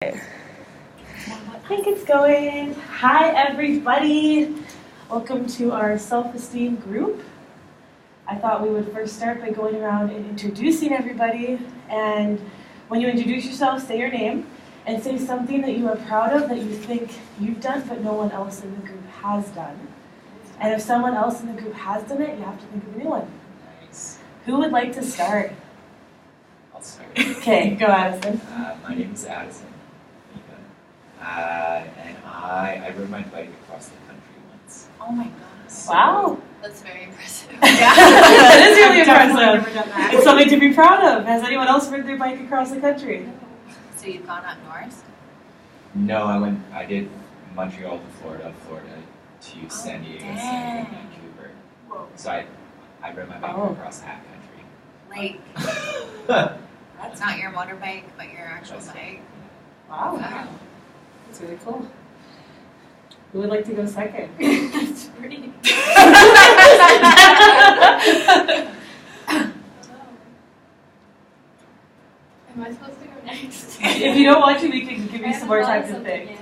I think it's going. Hi everybody, welcome to our self-esteem group. I thought we would first start by going around and introducing everybody, and when you introduce yourself, say your name and say something that you are proud of that you think you've done but no one else in the group has done. And if someone else in the group has done it, you have to think of a new one. Nice. Who would like to start? I'll start. Okay, go Addison. My name is Addison. And I rode my bike across the country once. Oh my gosh. Wow. That's very impressive. That is really impressive. Never done that. It's something to be proud of. Has anyone else ridden their bike across the country? So you've gone up north? No, I did Montreal to Florida, Florida to San Diego, San Diego to Vancouver. Whoa. So I rode my bike across that country. Like, that's not your motorbike, but your actual bike. Wow. That's really cool. Who would like to go second? That's pretty. Am I supposed to go next? If you don't want to, we can give you some more time to think. Yet.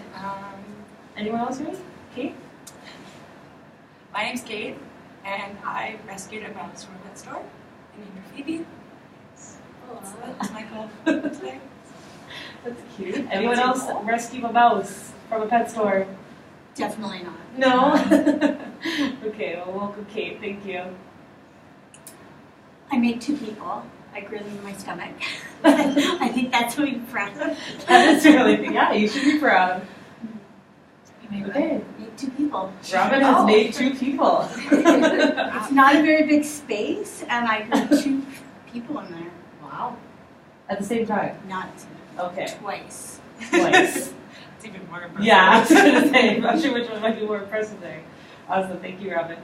Anyone else here? Kate? My name's Kate, and I rescued a mouse from a pet store. I named her Phoebe. That's my goal today. That's cute. Anyone else rescue a mouse from a pet store? Definitely not. No? Okay, well, welcome Kate. Thank you. I made 2 people. I grew them in my stomach. I think that's what we're proud of. That is really, yeah, you should be proud. You made Okay. Made 2 people. Robin has made 2 people. It's not a very big space, and I grew 2 people in there. Wow. At the same time? Not Okay. twice. Twice. It's even more impressive. Yeah, I was going to say, I'm not sure which one might be more impressive there. Awesome. Thank you, Robin.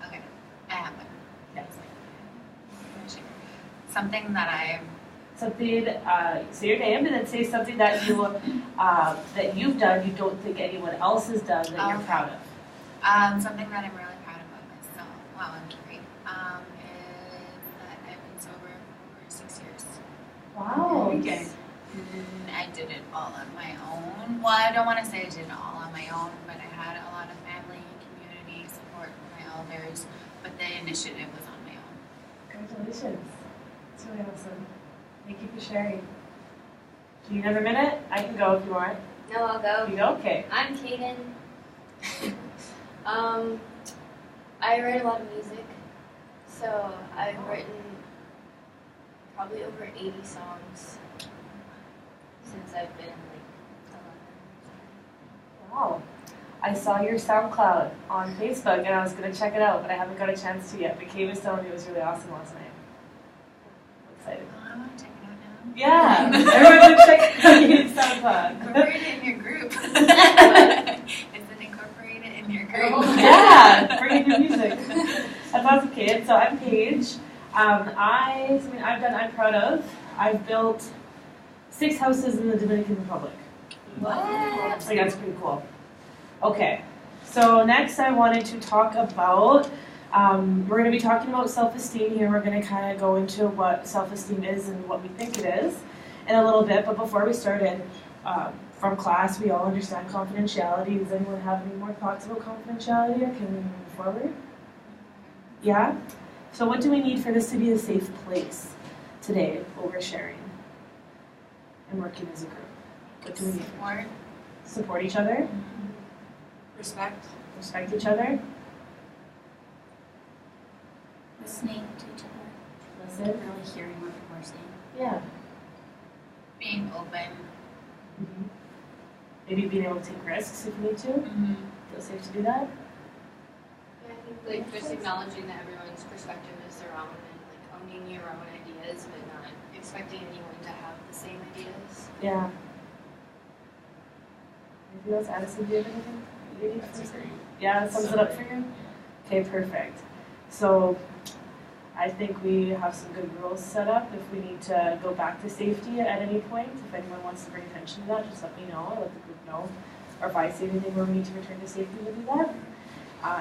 Okay. I have one. Yes. Something that Something, say your name and then say something that that you've done you don't think anyone else has done that you're proud of. something that I'm really proud of myself. Wow, I'm great. Is that I've been sober for 6 years. Wow. Okay. I did it all on my own. Well, I don't want to say I did it all on my own, but I had a lot of family and community support from my elders. But the initiative was on my own. Congratulations. That's really awesome. Thank you for sharing. Do you have a minute? I can go if you want. No, I'll go. You go? Okay. I'm Kaden. I write a lot of music, so I've written probably over 80 songs since I've been like 11. Wow. I saw your SoundCloud on Facebook and I was going to check it out, but I haven't got a chance to yet. But Kay was telling me it was really awesome last night. I'm excited. Oh, I want to check it out now. Yeah, everyone should check out your SoundCloud. Incorporate it in your group. Is it incorporated in your group? Yeah, bring in your music. That's awesome, Kate. So I'm Paige. Something I'm proud of. I've built 6 houses in the Dominican Republic. What? I think that's pretty cool. Okay, so next I wanted to talk about, we're going to be talking about self-esteem here. We're going to kind of go into what self-esteem is and what we think it is in a little bit. But before we started, from class, we all understand confidentiality. Does anyone have any more thoughts about confidentiality, or can we move forward? Yeah? So what do we need for this to be a safe place today, oversharing and working as a group? What do we need? Support. Support each other? Respect. Respect each other? Listening to each other. Listen? Really hearing what people are saying. Yeah. Being open. Maybe being able to take risks if you need to. Feel safe to do that? Yeah, I think like just acknowledging that everyone's perspective is their own and like owning your own ideas, but not expecting anyone to have the same ideas. Yeah. Anything else? Addison, do you have anything? That's great. Yeah, that sums it up for you? Okay, perfect. So I think we have some good rules set up. If we need to go back to safety at any point, if anyone wants to bring attention to that, just let me know, or let the group know. Or if I see anything where we need to return to safety, we'll do that.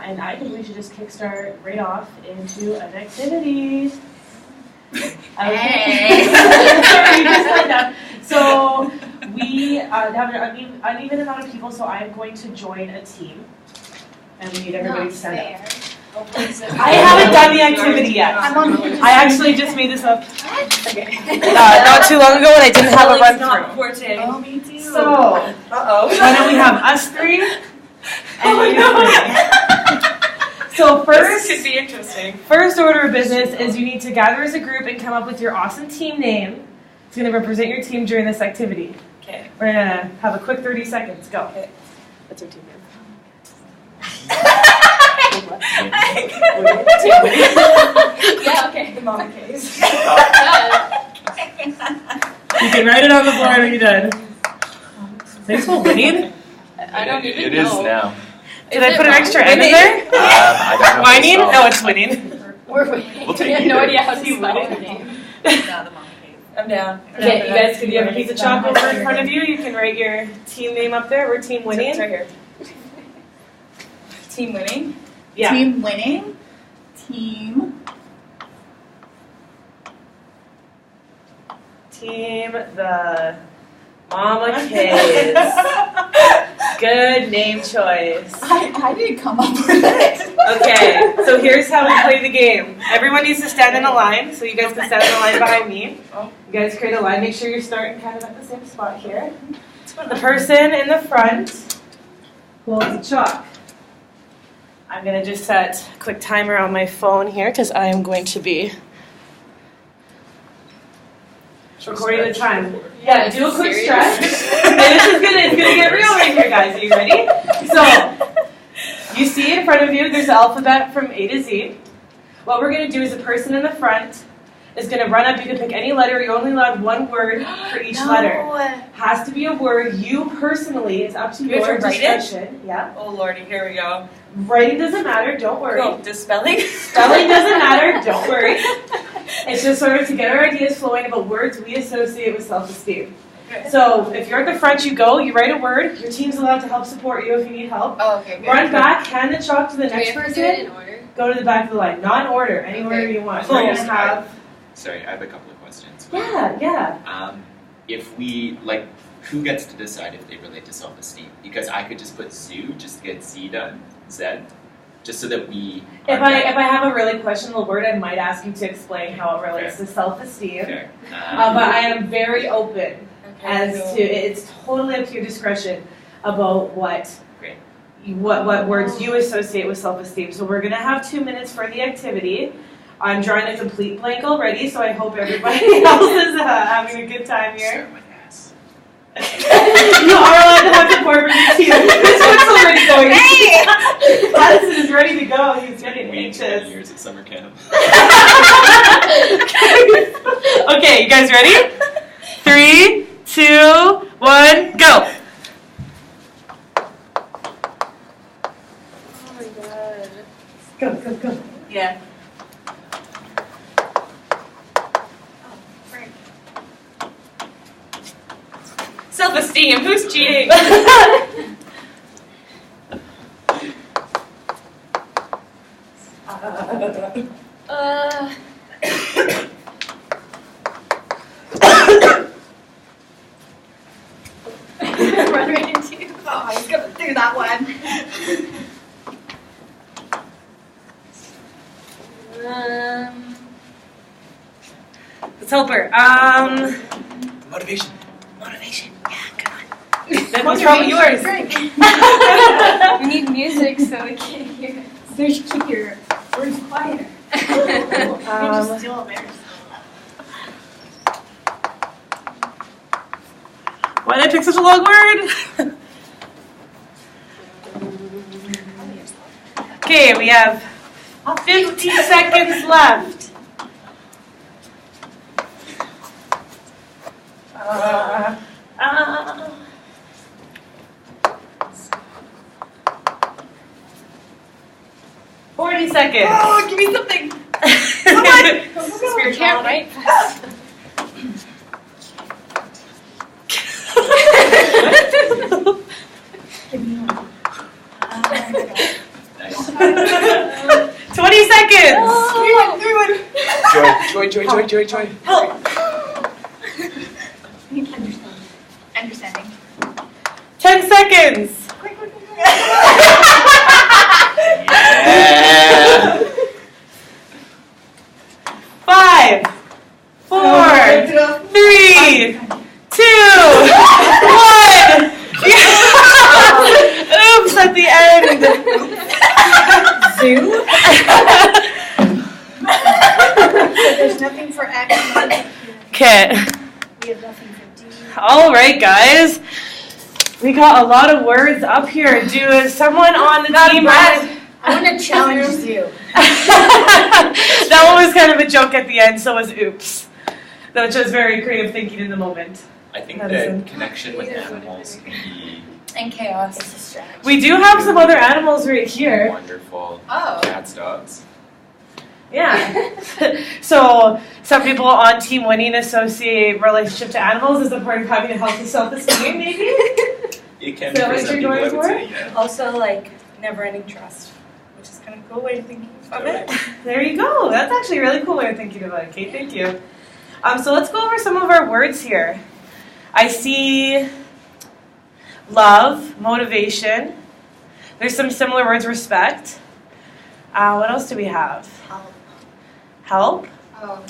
And I think we should just kickstart right off into an activity. Okay. Hey. Sorry, just like that. So have an uneven amount of people, so I am going to join a team. And we need everybody Not to stand up. fair. I haven't done the activity yet. I actually just made this up not too long ago and I didn't have a run Not through. forte. Oh, me too. So, Uh-oh. why don't we have us three and you three? So This could be interesting. first order of business is you need to gather as a group and come up with your awesome team name. It's going to represent your team during this activity. Okay. We're going to have a quick 30 seconds. Go. Okay. What's your team name? Yeah, okay. The mama case. You can write it on the board when you're done. Thanks for winning. I don't even It know. is now. Did I put an extra N in there? I don't know. Whining? myself. No, it's winning. We're waiting. We'll take I have no either. idea how to spell the name. Not the mama case. I'm down. Okay, you guys, could you have a piece of chalk over in front of you? You can write your team name up there. We're team It's winning. right here. Team winning. Yeah. Team winning. Team the Mama Kids. Good name choice. I didn't come up with it. Okay, so here's how we play the game. Everyone needs to stand in a line, so you guys can stand in a line behind me. You guys create a line. Make sure you're starting kind of at the same spot here. The person in the front holds the chalk. I'm going to just set a quick timer on my phone here because I am going to be recording the time. Yeah, do a quick stretch. And it's gonna get real right here, guys. Are you ready? So, you see in front of you, there's the alphabet from A to Z. What we're gonna do is the person in the front is gonna run up. You can pick any letter. You're only allowed one word for each letter. Has to be a word you personally. It's up to You have your to write it? discretion. Yeah. Oh lordy, here we go. Writing doesn't matter. Don't worry. Cool. Does spelling? Spelling doesn't matter. Don't worry. It's just sort of to get our ideas flowing about words we associate with self-esteem. Okay. So if you're at the front, you go, you write a word. Your team's allowed to help support you if you need help. Oh, okay, good. Run back, hand the chalk to the Do we next have to do it person. in order? Go to the back of the line. Not in order, any Okay. order you want. Cool. We're gonna have. Sorry, I have a couple of questions. Yeah. If we who gets to decide if they relate to self-esteem? Because I could just put zoo, just to get Z done, Z, just so that we. If I have a really questionable word, I might ask you to explain how it relates to self-esteem. Okay. But I am very open as cool. to it's totally up to your discretion about what words you associate with self-esteem. So we're gonna have 2 minutes for the activity. I'm drawing a complete blank already, so I hope everybody else is having a good time here. Start with S. You are allowed to have support from your team. This one's already going. Madison is ready to go. He's getting We 10 anxious. years at summer camp. Okay, you guys ready? 3, 2, 1, go. Oh my god. Go. Yeah. Self-esteem. Who's cheating? Run right into you. Oh, I was gonna do that one. Let's help her. Motivation. What's wrong with yours? We need music so we can hear it. So you should keep your words quieter. Um, Just still there. Why did I pick such a long word? Okay, we have 50 seconds left. 40 seconds. Oh, give me something. You can't write fast. Nice. 20 seconds. Joy. Help. Understanding. 10 seconds. Yeah. 5, 4, 3, 2, 1. Oops, at the end. Zoo? There's nothing for X. Okay. We have nothing for D. All right, guys. We got a lot of words up here. Is someone on the team? I want to challenge Zoo. That one was kind of a joke at the end, so was oops. That was very creative thinking in the moment. I think Madison. that connection with animals can be And chaos. It's a strategy. We do have some other animals right here. wonderful. Oh. Cats, dogs. Yeah. So some people on Team Winning associate relationship to animals as a part of having a healthy self-esteem, maybe? It can Is that be for what some you're people, I going would for? say, yeah. Also, like, never-ending trust, which is kind of a cool way of thinking of it. There you go. That's actually a really cool way of thinking about it, Kate. Thank you. So let's go over some of our words here. I see love, motivation. There's some similar words, respect. What else do we have? Help. Oh,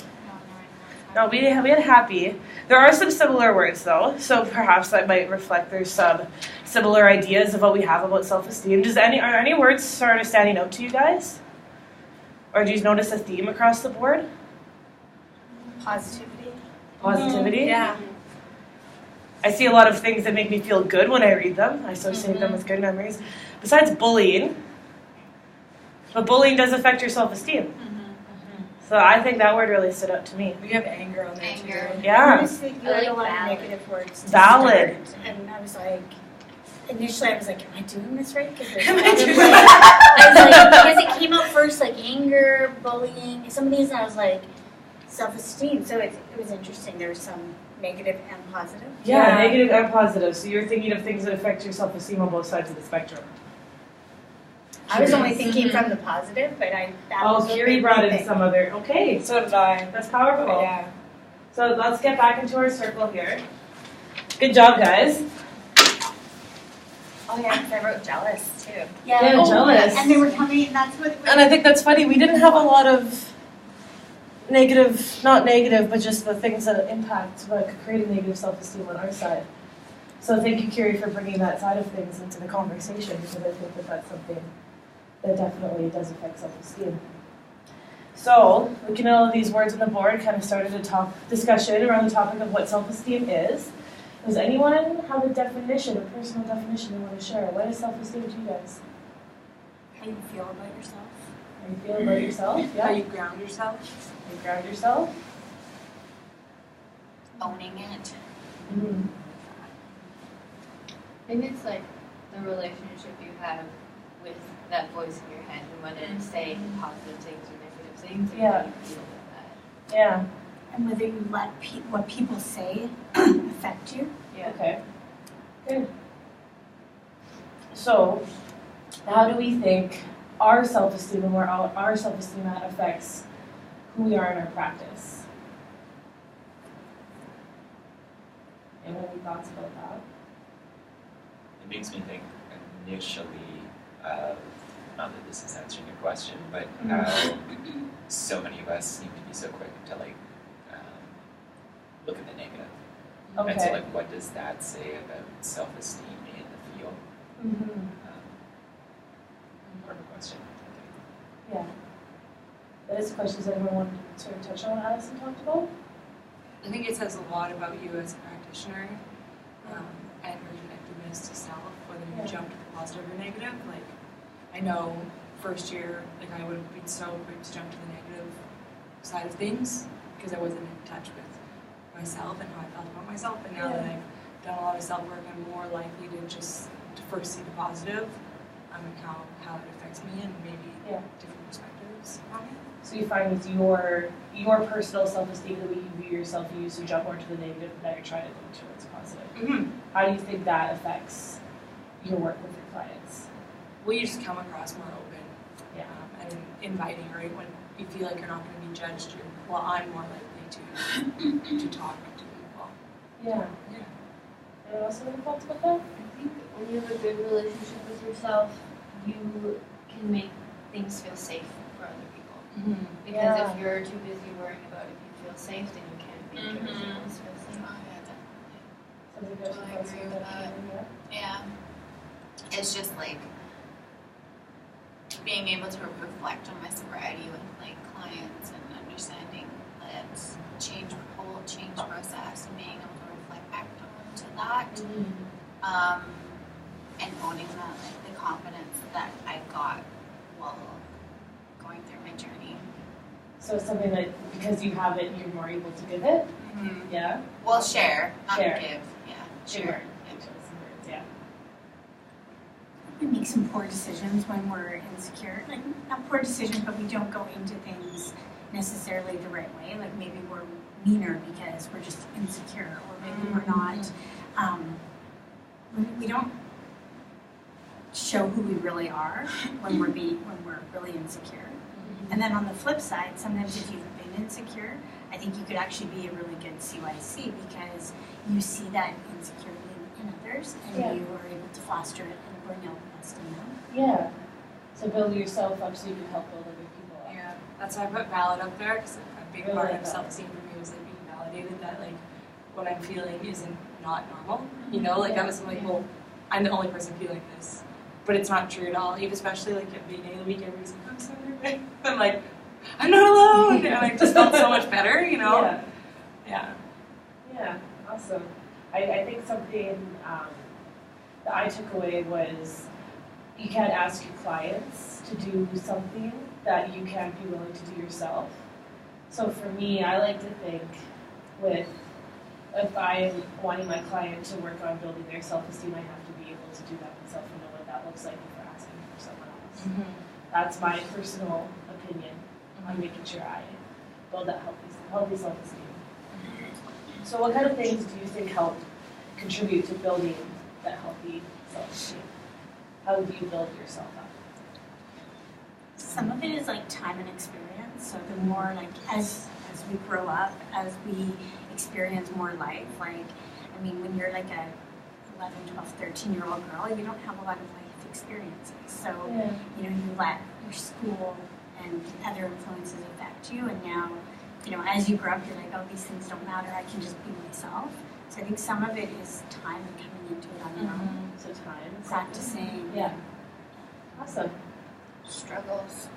No, we had happy. There are some similar words though, so perhaps that might reflect there's some similar ideas of what we have about self-esteem. Are any words sort of standing out to you guys? Or do you notice a theme across the board? Positivity. Positivity? Yeah. I see a lot of things that make me feel good when I read them. I associate them with good memories. Besides bullying. But bullying does affect your self-esteem. So I think that word really stood out to me. We have anger on there Anger. too. I Yeah. noticed that you I had a like lot of valid. negative words. to Valid. start, and I was like, initially I was like, am I doing this right? Because there's a Am I lot of, doing like, I was like, because it came out first like anger, bullying, some of these, and I was like, self-esteem. So it was interesting. There was some negative and positive. Yeah, Yeah. negative and positive. So you're thinking of things that affect your self-esteem on both sides of the spectrum. I was only thinking from the positive, but that Oh, was a Kiri big brought in thing. some other. Okay, So did I. that's powerful. Yeah. So let's get back into our circle here. Good job, guys. Oh yeah, because I wrote jealous too. Yeah, jealous. And they were coming, and that's what. And I think that's funny. We didn't have a lot of negative, not negative, but just the things that impact what could create a negative self-esteem on our side. So thank you, Kiri, for bringing that side of things into the conversation, because I think that that's something that definitely does affect self-esteem. So looking at all of these words on the board kind of started a discussion around the topic of what self-esteem is. Does anyone have a definition, a personal definition they want to share? What is self-esteem to you guys? How you feel about yourself. How you feel about yourself? How Yeah. you ground yourself. You ground yourself. Owning it. Mm-hmm. I think it's like the relationship you have with that voice in your head and whether it's saying positive things or negative things and Yeah. how you feel with that. Yeah. And whether you let what people say affect you. Yeah. Okay. Good. So, how do we think our self-esteem and where our self-esteem affects who we are in our practice? Anyone have any thoughts about that? It makes me think initially, not that this is answering your question, but how so many of us seem to be so quick to look at the negative. Okay. And so like, what does that say about self-esteem in the field? Mm-hmm. Important question. Yeah. That is questions that everyone wanted to sort of touch on, Addison talked about. I think it says a lot about you as a practitioner and your connectedness to self, whether you Yeah. jump to the positive or negative. Like, I know first year, like I would have been so quick to jump to the negative side of things because I wasn't in touch with myself and how I felt about myself. But now that I've done a lot of self-work, I'm more likely to just to first see the positive and how it affects me and maybe different perspectives on it. So you find with your personal self-esteem, the way you view yourself, you used to jump more to the negative, but now you're trying to go towards positive. Mm-hmm. How do you think that affects your work with your clients? Well, you just come across more open and inviting, right? When you feel like you're not going to be judged, I'm more likely to talk to people. Yeah. Yeah. Anyone else have any thoughts about that? I think when you have a good relationship with yourself, you can make things feel safe for other people. Because Yeah. if you're too busy worrying about if you feel safe, then you can't make everything else feel safe. Oh, yeah, definitely. Something good Totally to agree with that. Yeah. It's just like being able to reflect on my sobriety with like clients and understanding that whole change process and being able to reflect back onto that. And owning that, like the confidence that I got while going through my journey. So it's something that because you have it, you're more able to give it. Yeah. Well, share, not Share. give. Yeah, Sure. share. Yeah. We make some poor decisions when we're insecure. Like, not poor decisions, but we don't go into things necessarily the right way. Like, maybe we're meaner because we're just insecure, or maybe we're not. We don't show who we really are when we're really insecure. And then on the flip side, sometimes if you've been insecure, I think you could actually be a really good CYC because you see that insecurity in others and Yeah. you are able to foster it and bring out the best in them. Yeah. So build yourself up so you can help build other people up. Yeah, that's why I put valid up there because a big Really part like of that. self-esteem for me was like being validated that like what I'm feeling isn't not normal. You know, like I was like, well, I'm the only person feeling this, but it's not true at all. Even especially like at the beginning of the week, everybody's like, I'm so nervous. I'm like, I'm not alone, and I just felt so much better. You know? Yeah. Yeah. Yeah. Awesome. I think something that I took away was you can't ask your clients to do something that you can't be willing to do yourself. So for me, I like to think if I'm wanting my client to work on building their self-esteem, I have to be able to do that myself and know what that looks like if we're asking for someone else. That's my personal opinion on making sure I build that healthy self-esteem. So what kind of things do you think help contribute to building that healthy self-esteem? How do you build yourself up? Some of it is like time and experience. So the more like as we grow up, as we experience more life, like I mean when you're like a 11, 12, 13-year-old girl, you don't have a lot of life experiences. So you know, you let your school and other influences affect you, and now, you know, as you grow up, you're like, oh, these things don't matter. I can just be myself. So I think some of it is time and coming into it on your own, So time. practicing. Yeah. Awesome. Struggles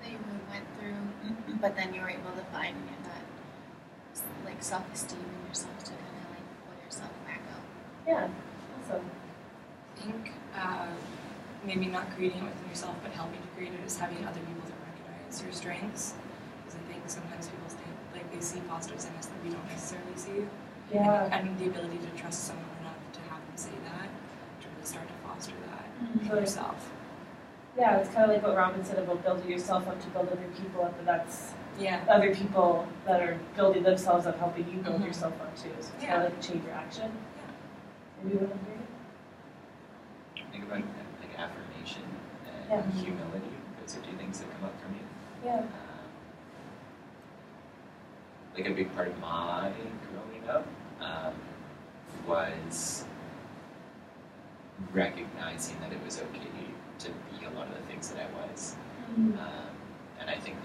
that you went through, but then you were able to find that like self-esteem in yourself to kind of like pull yourself back up. Yeah. Awesome. I think maybe not creating it within yourself, but helping to create it is having other people to recognize your strengths. Because I think sometimes people think like they see positives in us that we don't necessarily see. Yeah. And the ability to trust someone enough to have them say that, to really start to foster that in So yourself. Yeah, it's kind of like what Robin said about building yourself up to build other people up, but that's Yeah. other people that are building themselves up, helping you build Mhm. yourself up too. So it's Yeah. kind of like a chain reaction. Maybe you would agree? Think about like affirmation and Yeah. humility. Those are two things that come up for me. Yeah. Like a big part of my growing up was recognizing that it was okay to be a lot of the things that I was. And I think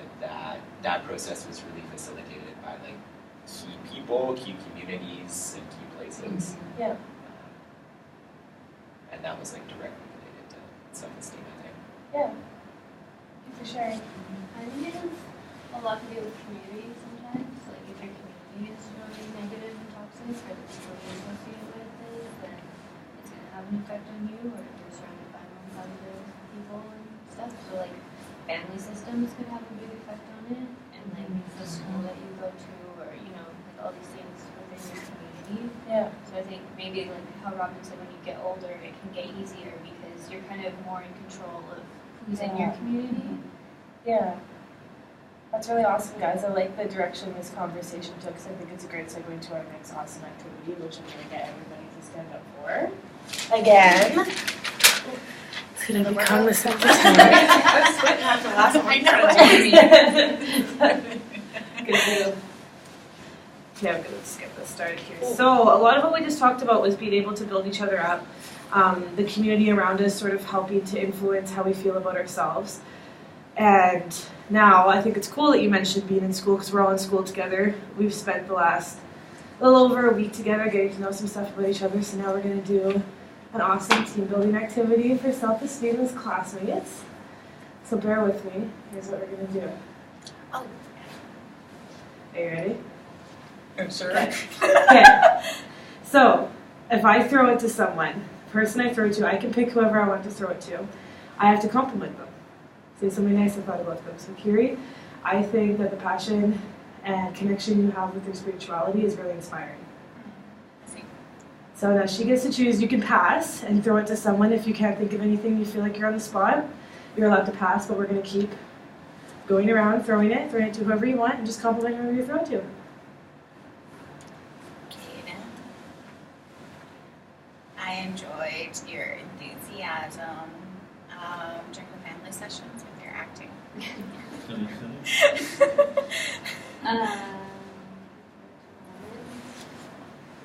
that process was really facilitated by like key people, key communities, and key places. Yeah. And that was like directly related to self-esteem, I think. Yeah. For sure. I think it has a lot to do with community sometimes. Like if your community is really negative and toxic, or the people you associate with is, then it's gonna have an effect on you. Or if you're surrounded by non-positive people and stuff, so like family systems could have a big effect on it, and like the school that you go to, or you know, like all these things within your community. Yeah. So I think maybe like how Robin said, when you get older, it can get easier because you're kind of more in control of who's in your community. Yeah. That's really awesome, guys. I like the direction this conversation took, because I think it's a great segue into our next awesome activity, which I'm going to get everybody to stand up for. Again. It's going to become the second time. That's what happened last one. Good to Okay, I'm gonna just get this started here. So a lot of what we just talked about was being able to build each other up, the community around us sort of helping to influence how we feel about ourselves. And now I think it's cool that you mentioned being in school because we're all in school together. We've spent the last little over a week together getting to know some stuff about each other. So now we're gonna do an awesome team building activity for self-esteem as classmates. So bear with me. Here's what we're gonna do. Oh. Are you ready? I'm sure. Okay. So, if I throw it to someone, the person I throw it to, I can pick whoever I want to throw it to. I have to compliment them. Say something nice I thought about them. So, Kiri, I think that the passion and connection you have with your spirituality is really inspiring. So now she gets to choose. You can pass and throw it to someone if you can't think of anything you feel like you're on the spot. You're allowed to pass, but we're going to keep going around, throwing it to whoever you want, and just compliment whoever you throw it to. I enjoyed your enthusiasm during the family sessions with your acting.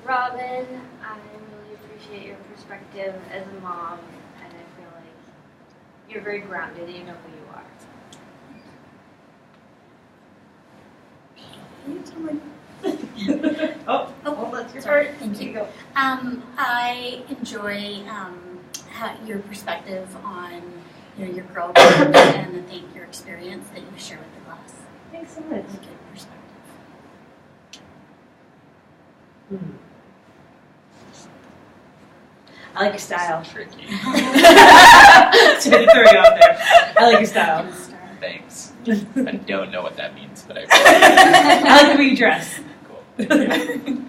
Robin, I really appreciate your perspective as a mom, and I feel like you're very grounded and you know who you are. Oh, that's your part. Thank you. Go. I enjoy your perspective on your girl groups and your experience that you share with the class. Thanks so much. It's a good perspective. I like your style. Tricky. Should I throw you off there? I like your style. Thanks. I don't know what that means, but I I like the way you dress. Cool. Thank you.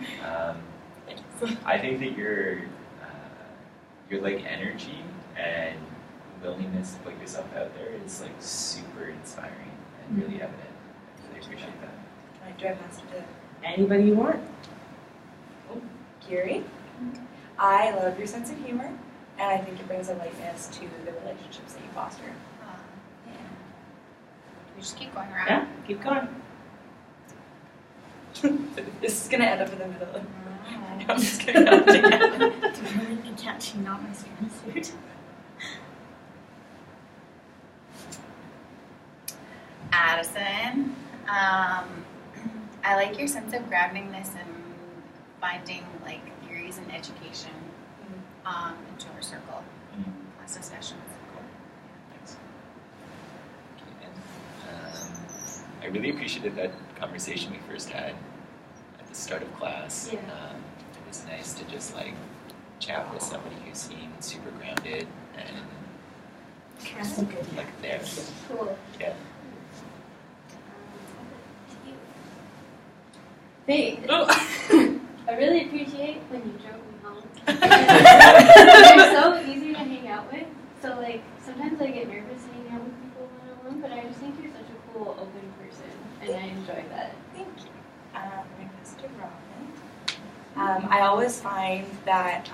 I think that your like energy and willingness to put yourself out there is like super inspiring and really evident. I really appreciate that. Do I pass it to Anybody you want. Kiri? I love your sense of humor, and I think it brings a lightness to the relationships that you foster. Yeah. We just keep going around. Yeah, keep going. This is gonna end up in the middle. I'm just kidding. It's really good catchy, not my strong suit. Addison, I like your sense of groundingness and finding like theories in education into our circle class discussions. Thanks. I really appreciated that conversation we first had at the start of class. Yeah. It was nice to just like chat with somebody who seemed super grounded and That's a good like there. Cool. Yeah. Faith. Oh. I really appreciate when you drove me home. You're so easy to hang out with. So like sometimes I get nervous hanging out with people one-on-one, but I just think you're such a cool, open person, and I enjoy that. Thank you. My Mr. Robin. I always find that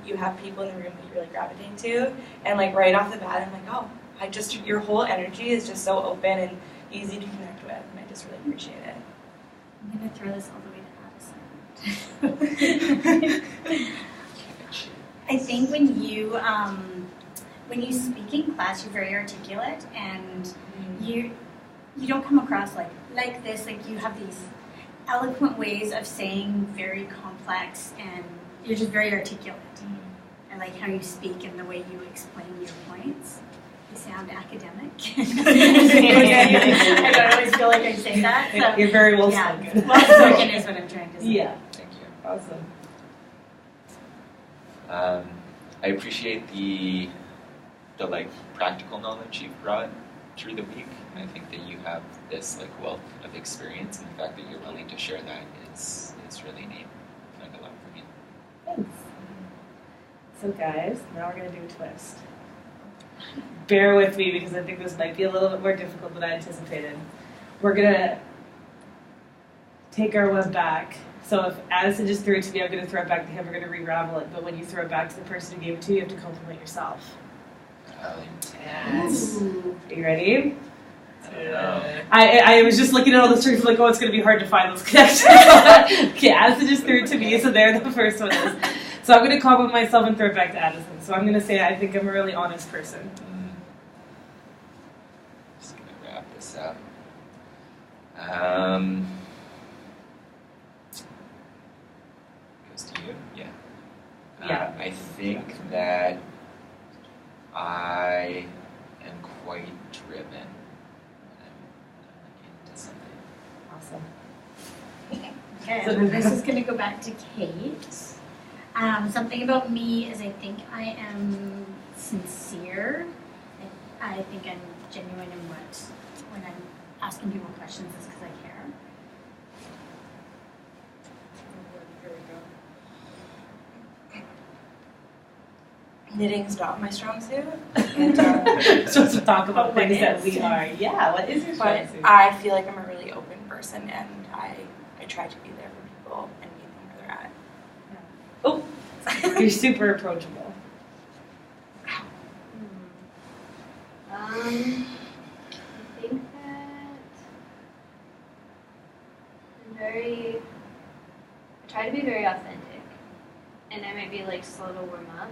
you have people in the room that you really gravitate to, and like right off the bat, I'm like, oh, your whole energy is just so open and easy to connect with, and I just really appreciate it. I'm going to throw this all the way to Addison. I think when you speak in class, you're very articulate, and you don't come across like this. Like you have these eloquent ways of saying very complex, and you're just very articulate. I like how you speak and the way you explain your points. You sound academic. I don't always feel like I say that. So, You're very well yeah, spoken. well spoken is what I'm trying to say. Yeah. Thank you. Awesome. I appreciate the like practical knowledge you've brought through the week. I think that you have this like wealth of experience, and the fact that you're willing to share that is really neat. Like a lot for me. Thanks. So guys, now we're gonna do a twist. Bear with me because I think this might be a little bit more difficult than I anticipated. We're gonna take our web back. So if Addison just threw it to me, I'm gonna throw it back to him. We're gonna re-ravel it. But when you throw it back to the person who gave it to you, you have to compliment yourself. Intense. Are you ready? I was just looking at all the strings, like, oh, it's going to be hard to find those connections. Okay, Addison just threw it to me, so there the first one is. So I'm going to compliment myself and throw it back to Addison. So I'm going to say I think I'm a really honest person. Just going to wrap this up. Goes to you? Yeah. Yeah. I think that I am quite driven when I'm into something. Awesome. Okay, So this is going to go back to Kate. Something about me is I think I am sincere. I think I'm genuine in when I'm asking people questions is because I care. Knitting's not my strong suit. And, supposed to talk about What things that is? we are. Yeah, what is your But strong suit? I feel like I'm a really open person, and I try to be there for people and meet them where they're at. You're super approachable. I think that I try to be very authentic, and I might be like slow to warm up,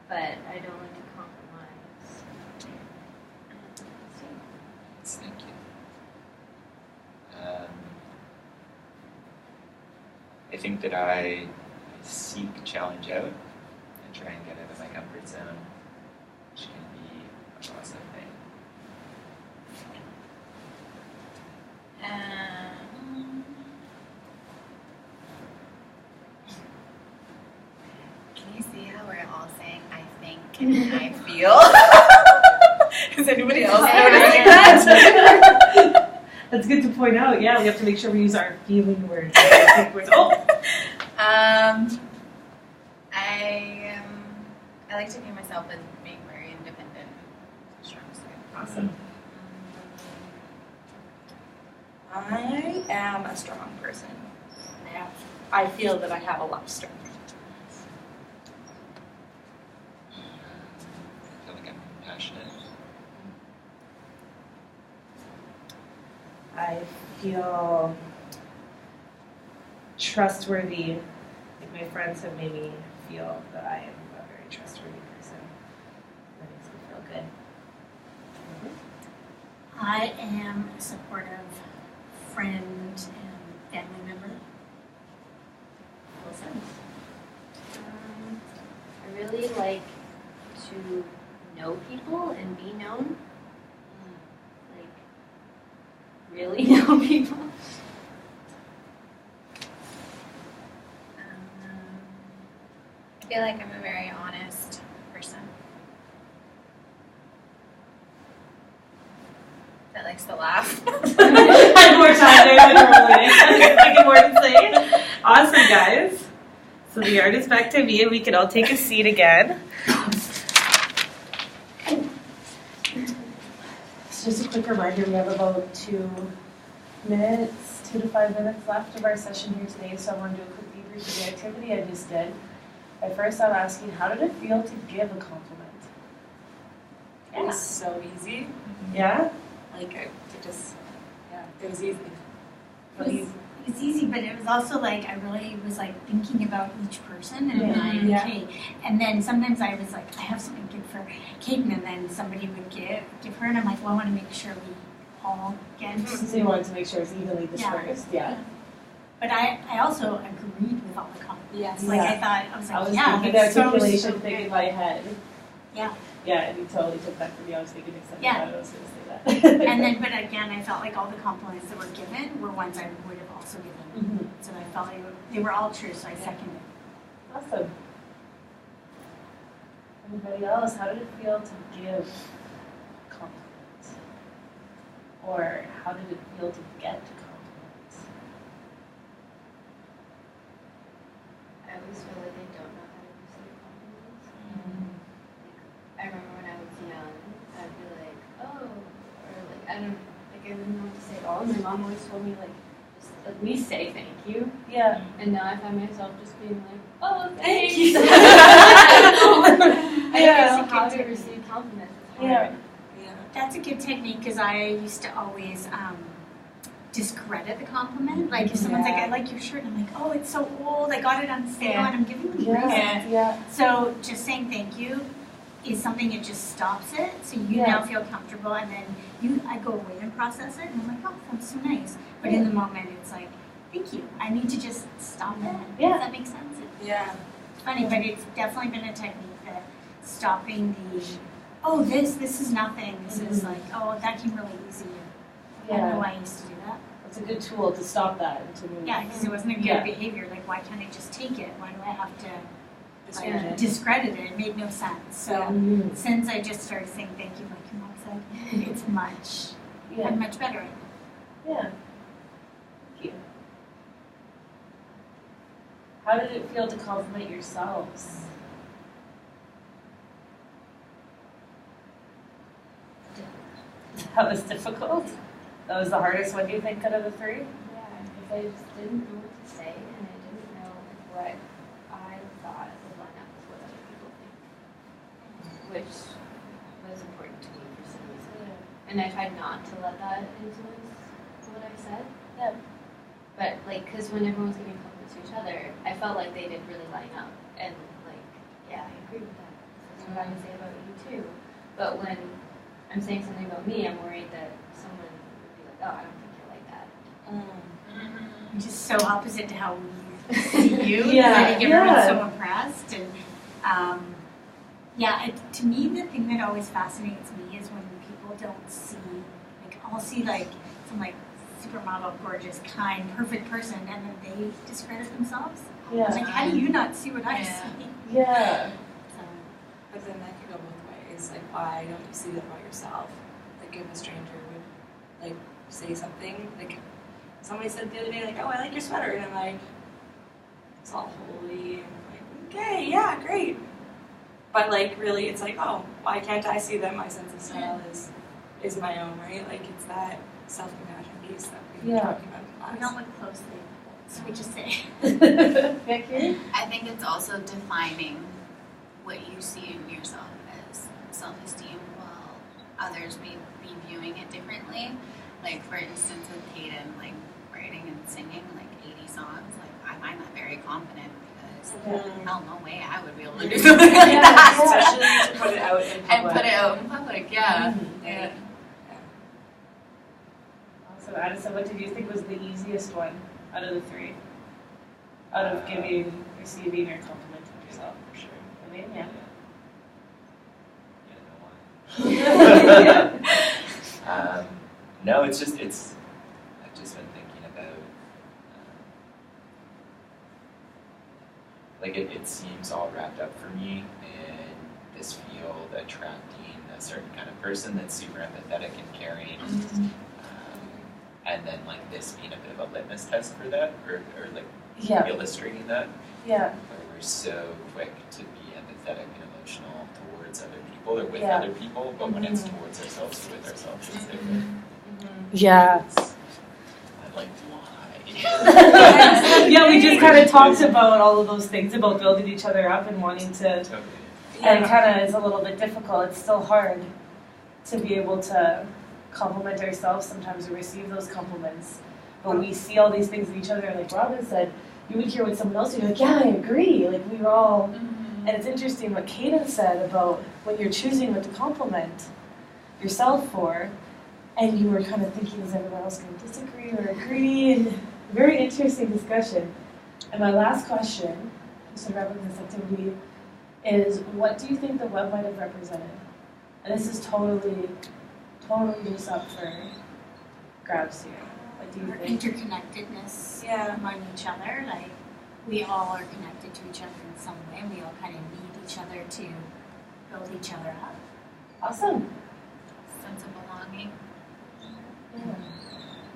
but I don't like to compromise. Thank you. I think that I seek challenge out and try and get out of my comfort zone, which can be a positive thing. Can you see how we're all saying I think and I feel? Is anybody else noticing that? That's good to point out. Yeah, we have to make sure we use our feeling words. I like to view myself as being very independent. Strong suit. Awesome. I am a strong person. I feel that I have a lot of strength. I feel like I'm passionate. I feel trustworthy. Like my friends have made me feel that I am a very trustworthy person. That makes me feel good. I am a supportive friend and family member. Full sense. I really like to know people and be known. Like, really know people. I feel like I'm a very honest person that likes to laugh. Had more time there than normally. Thinking more to say. Awesome, guys. So the art is back to me, and we can all take a seat again. So just a quick reminder, we have about 2 to 5 minutes left of our session here today, so I want to do a quick debrief of the activity I just did. At first, I'm asking, how did it feel to give a compliment? It was so easy. Yeah? Like, it was easy. It was easy, but it was also like I really was like thinking about each person and like, Yeah. okay. And then sometimes I was like, I have something good for Kate, and then somebody would give her, and I'm like, well, I want to make sure we all get. So you wanted to make sure it's evenly dispersed, yeah. But I also agreed with all the comments. Yes. Like Yeah. I thought, I was like, I was yeah, thinking that's the so articulation good. thing in my head. Yeah. Yeah, and you totally took that from me. I was thinking exactly Yeah. what I was going to say that. And then, but again, I felt like all the compliments that were given were ones I would have also given. Mhm. So I felt like they were all true, so I seconded. Awesome. Anybody else? How did it feel to give compliments? Or how did it feel to get compliments? I always feel like I don't know how to receive compliments. I remember when I was young, I'd be like, oh, or like I didn't know what to say at all. And my mom always told me like, just at least say thank you. Yeah. And now I find myself just being like, oh, thanks. I Yeah. don't know how to receive compliments. It's hard. Yeah. Yeah. that's a good technique because I used to always discredit the compliment. Like if someone's like, I like your shirt, and I'm like, oh, it's so old, I got it on sale, and I'm giving them reasons. Yeah. So just saying thank you is something that just stops it. So you now feel comfortable, and then I go away and process it, and I'm like, oh, that's so nice. But in the moment, it's like, thank you. I need to just stop it. Yeah. Does that make sense? Yeah. It's funny, but it's definitely been a technique that stopping the, oh, this is nothing. This is like, oh, that came really easy. I don't know why I used to do that. It's a good tool to stop that and to move. Yeah, because it wasn't a good behavior. Like, why can't I just take it? Why do I have to discredit it? It made no sense. So since I just started saying thank you, like your mom said, it's I'm much better at it. Yeah. Thank you. How did it feel to compliment yourselves? That was difficult. That was the hardest one, do you think, out of the three? Yeah, because I just didn't know what to say, and I didn't know what I thought would line up with what other people think, which was important to me for some reason. And I tried not to let that influence what I said. Yeah. But because when everyone was giving compliments to each other, I felt like they didn't really line up, and like, yeah, I agree with that. That's what I would say about you too. But when I'm saying something about me, I'm worried that someone would be like, oh, I don't think you're like that. Which is so opposite to how we see you. Yeah, I think everyone's so impressed. And to me, the thing that always fascinates me is when people don't see, like, I'll see like some like supermodel, gorgeous, kind, perfect person, and then they discredit themselves. Yeah. Like, how do you not see what I see? Yeah. So, But then that could go both ways. Like, why don't you see that about yourself? Like, if a stranger would, like, say something, like, somebody said the other day, like, oh, I like your sweater, and I'm like, it's all holy, and I'm like, okay, yeah, great. But, like, really, it's like, oh, why can't I see that my sense of style is my own, right? Like, it's that self-compassion piece that we've been talking about in class. we don't look closely, so we just say. Becky? I think it's also defining what you see in yourself as self-esteem while others may be viewing it differently. Like, for instance, with Hayden, like, writing and singing, like, 80 songs, like, I find that very confident because hell, no way I would be able to do something like that. Especially to put it out in public. And put it out in public, yeah. Yeah. So Addison, what did you think was the easiest one out of the three? Out of giving, receiving, or complimenting yourself? For sure. I mean, yeah. No, it's I've just been thinking about, like it seems all wrapped up for me in this field, attracting a certain kind of person that's super empathetic and caring. And then like this being a bit of a litmus test for that, or like illustrating that. Yeah. Where we're so quick to be empathetic and emotional towards other people or with other people, but when it's towards ourselves or with ourselves, it's different. Yeah. I'm like, why? Yeah, we just kind of talked about all of those things about building each other up and wanting to, Totally. and it kind of is a little bit difficult. It's still hard to be able to compliment ourselves sometimes or receive those compliments. But we see all these things in each other, like Robin said, you would hear what someone else would be like, yeah, I agree. Like we were all, and it's interesting what Kaden said about when you're choosing what to compliment yourself for, and you were kind of thinking, is everyone else going to disagree or agree? And very interesting discussion. And my last question, just to wrap up this activity, is what do you think the web might have represented? And this is totally just up for grabs here. What do you Our think? interconnectedness among each other, like we all are connected to each other in some way. We all kind of need each other to build each other up. Awesome. Sense of belonging. Yeah.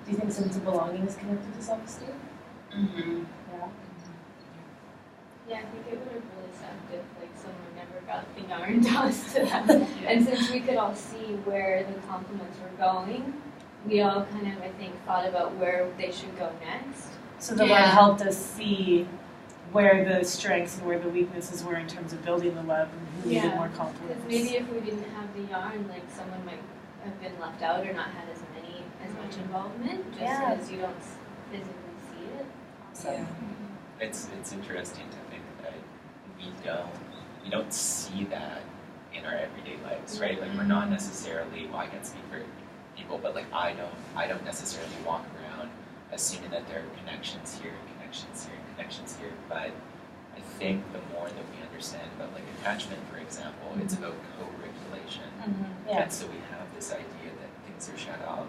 Do you think sense of belonging is connected to self-esteem? Mm-hmm. Yeah. Yeah, I think it would have really sucked if like someone never got the yarn tossed to them. And since we could all see where the compliments were going, we all kind of, I think, thought about where they should go next. So the web helped us see where the strengths and where the weaknesses were in terms of building the web and who needed more Because compliments. maybe if we didn't have the yarn, like someone might have been left out or not had as much involvement, just Yeah. because you don't physically see it. Yeah. It's interesting to think that we don't see that in our everyday lives, right? Like we're not necessarily, well, I can't speak for people, but like I don't necessarily walk around assuming that there are connections here and connections here and connections here. But I think the more that we understand about like attachment, for example, it's about co-regulation. Yeah. And so we have this idea that things are shut off,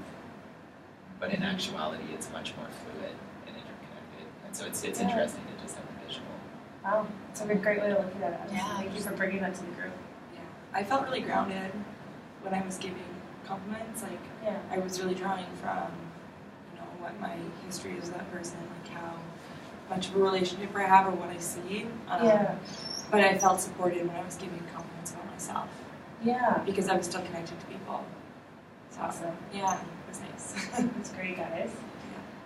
but in actuality, it's much more fluid and interconnected. And so it's interesting to just have a visual. Wow, it's a great way to look at it. Yeah. Thank you for bringing that to the group. Yeah. I felt really grounded when I was giving compliments. Like Yeah. I was really drawing from, what my history is with that person, like how much of a relationship I have or what I see. Yeah. But I felt supported when I was giving compliments about myself Yeah. because I was still connected to people. So, Awesome. yeah, it was nice. That's great, guys.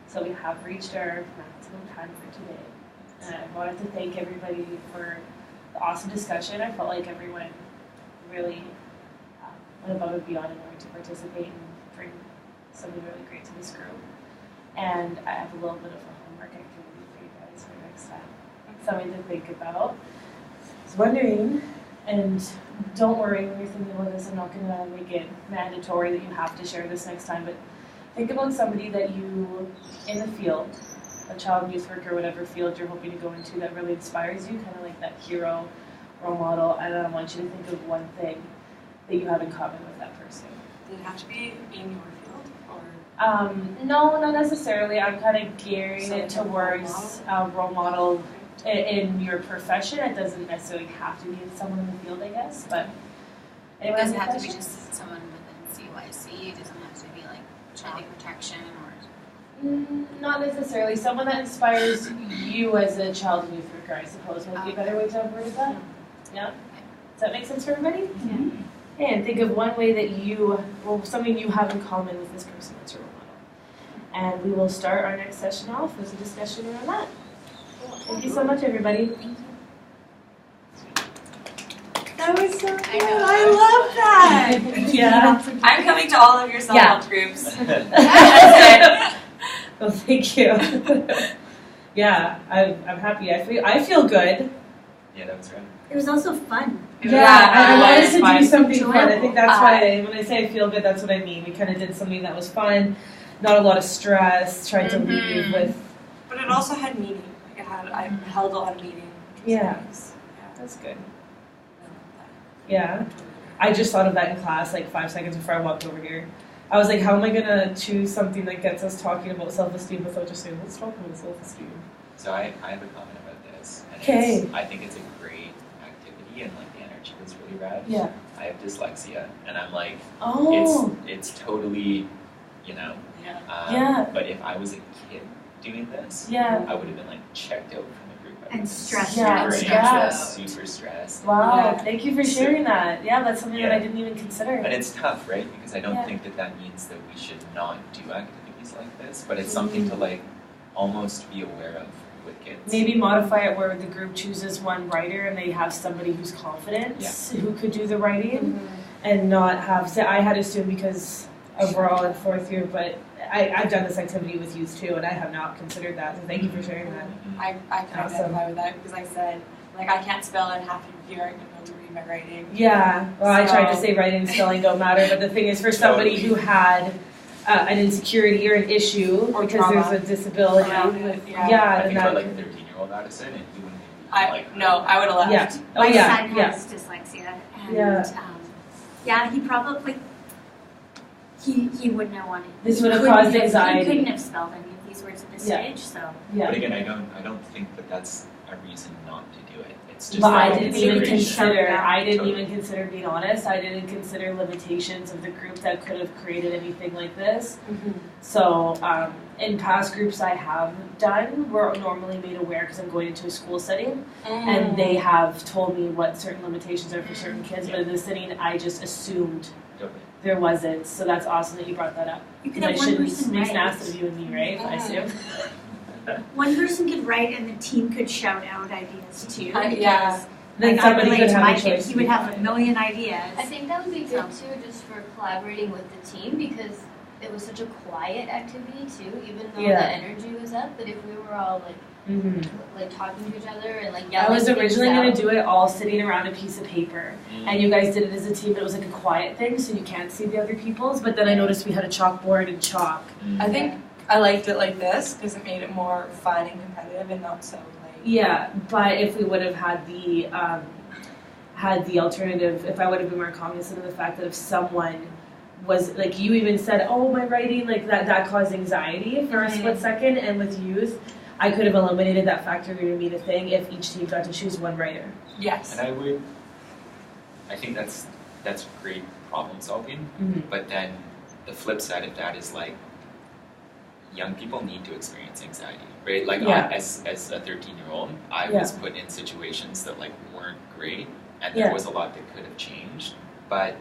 So we have reached our maximum time for today. And I wanted to thank everybody for the awesome discussion. I felt like everyone really went above and beyond in order to participate and bring something really great to this group. And I have a little bit of a homework activity for you guys for next time. Something to think about. I was wondering, and don't worry when you're thinking about this, I'm not going to make it mandatory that you have to share this next time, but think about somebody that you, in the field, a child and youth worker, whatever field you're hoping to go into that really inspires you, kind of like that hero, role model, and I want you to think of one thing that you have in common with that person. Did it have to be in your field or? No, not necessarily. I'm kind of gearing So it like a towards role model in your profession. It doesn't necessarily have to be someone in the field, I guess, but It anyone doesn't have have to be questions? just someone within CYC. It doesn't have to be like child protection or. Not necessarily. Someone that inspires you as a child and youth worker, I suppose, might be a better way to have worded that. Yeah? Does that make sense for everybody? Yeah. And think of one way that something you have in common with this person that's your role model. And we will start our next session off with a discussion around that. Thank you so much, everybody. Thank you. That was so good. I love that. Yeah. I'm coming to all of your self-help groups. Well, thank you. Yeah, I'm happy. I feel good. Yeah, that was right. It was also fun. Yeah, I wanted to do fun. something fun. I think Enjoyable. that's why when I say I feel good, that's what I mean. We kind of did something that was fun, not a lot of stress. Tried to leave with. But it also had meaning. Like I held a lot of meaning. Which was Yeah. nice. That's good. I love that. Yeah, I just thought of that in class like 5 seconds before I walked over here. I was like, how am I gonna choose something that gets us talking about self-esteem without just saying, let's talk about self-esteem? So I have a comment about this. And Okay. I think it's a great activity and like the energy was really rad. Yeah. I have dyslexia and I'm like, Oh. it's totally, Yeah. Yeah. But if I was a kid doing this, Yeah. I would have been like checked out from the group. I And was stressed super out. anxious, Yeah. super stressed. Wow. Yeah. Thank you for sharing that. Yeah, that's something that I Yeah. didn't even consider. And it's tough, right? Because I don't Yeah. think that means that we should not do activities like this, but it's something to like almost be aware of with kids. Maybe modify it where the group chooses one writer and they have somebody who's confident who could do the writing and not have. So I had assumed because we're all in 4th year, but I've done this activity with youth too, and I have not considered that. So thank you for sharing that. I can Awesome. identify with that because I said, like, I can't spell and half of you aren't going to be able to read my writing. Yeah. Well, I tried to So- say writing and spelling don't matter, but the thing is, for somebody who had an insecurity or an issue Or because trauma there's a disability, around it, yeah. I then think that about like could- 13-year-old Addison, and he wouldn't be I like would have left. yeah. Oh My yeah. son Yeah. has dyslexia, and Yeah. he probably he wouldn't have wanted. This he would have couldn't caused anxiety. He couldn't have spelled any of these words at this Yeah. stage, so. Yeah. But again, I don't think that that's a reason not to do it. It's just But like I a didn't even consideration. consider. I didn't Totally. even consider being honest. I didn't consider limitations of the group that could have created anything like this. So in past groups I have done, we're normally made aware because I'm going into a school setting, and they have told me what certain limitations are for certain kids. But in this setting, I just assumed Totally. there wasn't. So that's awesome that you brought that up. You could I have one shouldn't person make an write. ass of you and me, right? I assume. One person could write, and the team could shout out ideas too. Yeah. Because Then Like, I somebody relate could to have my a kid, choice he to would be have a quiet. million ideas. I think that would be good too, just for collaborating with the team, because it was such a quiet activity too, even though Yeah. the energy was up. But if we were all Mm-hmm. like talking to each other and like I yelling was things originally going out. to do it all sitting around a piece of paper. And you guys did it as a team, but it was like a quiet thing, so you can't see the other people's. But then I noticed we had a chalkboard and chalk. I think I liked it like this because it made it more fun and competitive and not so like. Yeah, but if we would have had the alternative, if I would have been more cognizant of the fact that if someone was like, you even said, oh, my writing, like that caused anxiety for a split second, and with youth, I could have eliminated that factor to be the thing if each team got to choose one writer. Yes. And I think that's great problem solving, Mm-hmm. but then the flip side of that is like, young people need to experience anxiety, right? Like Yeah. as a 13-year-old, I Yeah. was put in situations that like weren't great, and Yeah. there was a lot that could have changed, but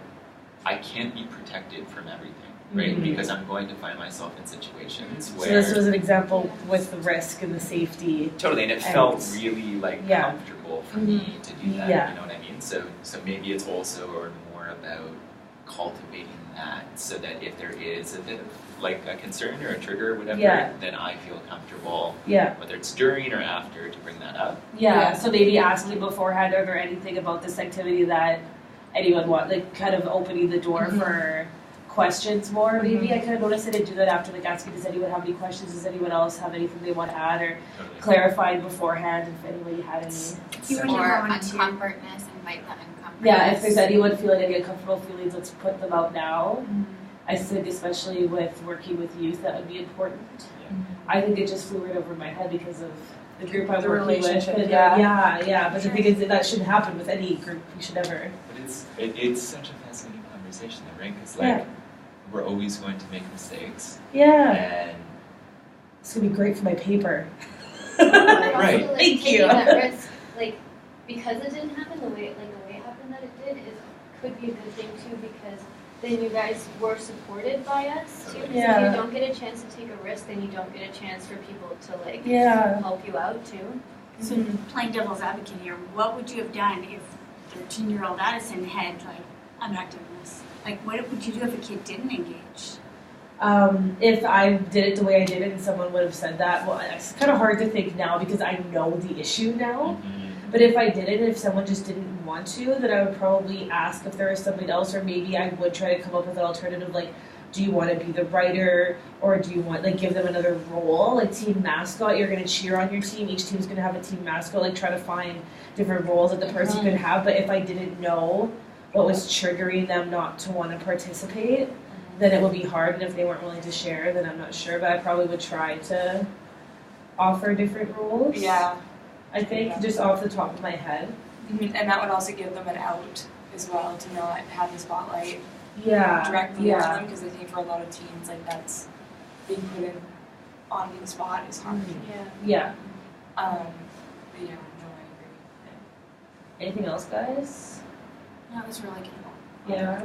I can't be protected from everything, right? Mhm. Because I'm going to find myself in situations So where this was an example with the risk and the safety. totally, and it and- felt really like Yeah. comfortable for me to do that. Yeah. You know what I mean? So maybe it's also or more about cultivating that, so that if there is a bit of like a concern or a trigger or whatever, Yeah. then I feel comfortable, Yeah. whether it's during or after, to bring that up. Yeah, so maybe asking beforehand, are there anything about this activity that anyone want, like kind of opening the door for questions more, maybe. I kind of noticed I didn't do that after, like asking, does anyone have any questions, does anyone else have anything they want to add, or Totally. clarifying beforehand if anybody had any. You Or would never want to. uncomfortness, invite the uncomfortness. Yeah, if there's anyone feeling any uncomfortable feelings, let's put them out now. I think especially with working with youth, that would be important. I think it just flew right over my head because of the group I'm The working with. relationship, And, yeah. But the thing is that shouldn't happen with any group. You should never. But it's such a fascinating conversation, though, right? Because like Yeah. we're always going to make mistakes, Yeah. and It's gonna be great for my paper. But also, Right. like, Thank taking you. that risk, like, because it didn't happen the way it happened that it did, could be a good thing too, because then you guys were supported by us too. 'Cause Yeah. if you don't get a chance to take a risk, then you don't get a chance for people to like Yeah. help you out too. So playing devil's advocate here, what would you have done if 13-year-old Addison had like unactiveness? Like what would you do if a kid didn't engage? If I did it the way I did it and someone would have said that, well, it's kind of hard to think now because I know the issue now. But if I did it, if someone just didn't want to, then I would probably ask if there was somebody else, or maybe I would try to come up with an alternative, like, do you want to be the writer, or do you want, like, give them another role, like team mascot, you're going to cheer on your team, each team's going to have a team mascot, like, try to find different roles that the person could have, but if I didn't know what was triggering them not to want to participate, then it would be hard, and if they weren't willing to share, then I'm not sure, but I probably would try to offer different roles. Yeah. I think, just off the top of my head. And that would also give them an out as well, to not have the spotlight Yeah. directly on yeah. them, because I think for a lot of teens, like that's being put in on the spot is hard. Yeah. Yeah. But yeah, no, I agree. Anything else, guys? That was really good. Yeah.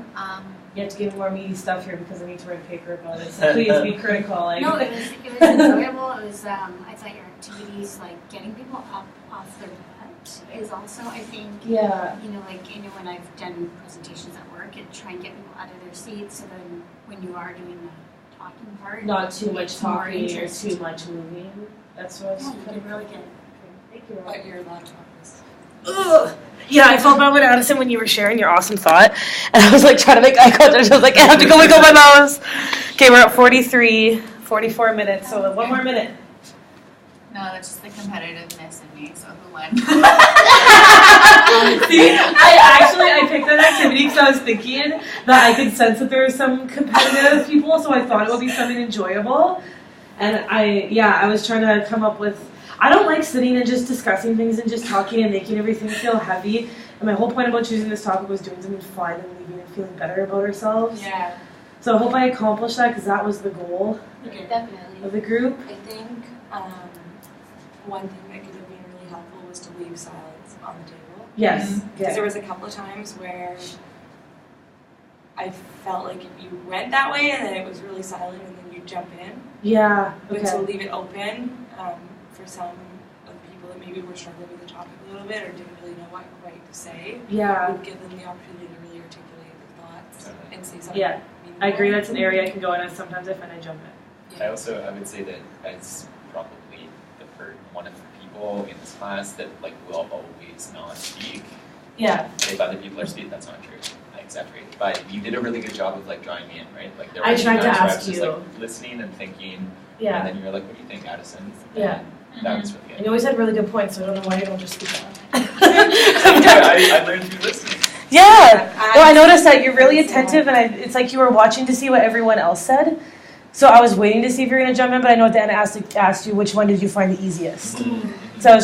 You have to give more meaty stuff here because I need to write a paper about it. So please be critical. Like. No, it was enjoyable. It was I thought your activities like getting people up off their butt is also I think Yeah. when I've done presentations at work and try and get people out of their seats so then when you are doing the talking part Not too much it's more talking or interest. too much moving. That's what I was Yeah, you kind did of really good. Thank you. But your laptop is. Ugh. Yeah, I felt bad with Addison when you were sharing your awesome thought. And I was like trying to make eye contact. I was like, I have to go wiggle my mouse. Okay, we're at 44 minutes, so one more minute. No, that's just the competitiveness in me, so who won? See, I picked that activity because I was thinking that I could sense that there were some competitive people, so I thought it would be something enjoyable. And I was trying to come up with. I don't like sitting and just discussing things and just talking and making everything feel heavy. And my whole point about choosing this topic was doing something fun and leaving and feeling better about ourselves. Yeah. So I hope I accomplished that because that was the goal Okay. Definitely. of the group. I think one thing that could have been really helpful was to leave silence on the table. Yes. Because there was a couple of times where I felt like you went that way and then it was really silent and then you jump in. Yeah. But to Okay. leave it open for some of the people that maybe were struggling with the topic a little bit or didn't really know what quite to say, Yeah, would give them the opportunity to really articulate their thoughts and say something. yeah, meaningful. I agree. That's an area I can go in, and sometimes I find I jump in. I would say that as probably one of the people in this class that like will always not speak. Yeah, If other people are speaking, that's not true. I exaggerate. But you did a really good job of like drawing me in, right? Like there were I tried to times where I ask was just you. like listening and thinking, and yeah, then you were like, "What do you think, Addison?" Yeah. And that was really and good. you always had really good points, so I don't know why you don't just speak up. I learned through listening. Yeah. No, I noticed that you're really attentive, and it's like you were watching to see what everyone else said. So I was waiting to see if you were going to jump in, but I know at the end I asked you which one did you find the easiest. So I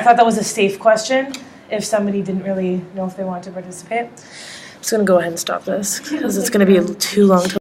thought that was a safe question if somebody didn't really know if they wanted to participate. I'm just going to go ahead and stop this because it's going to be too long to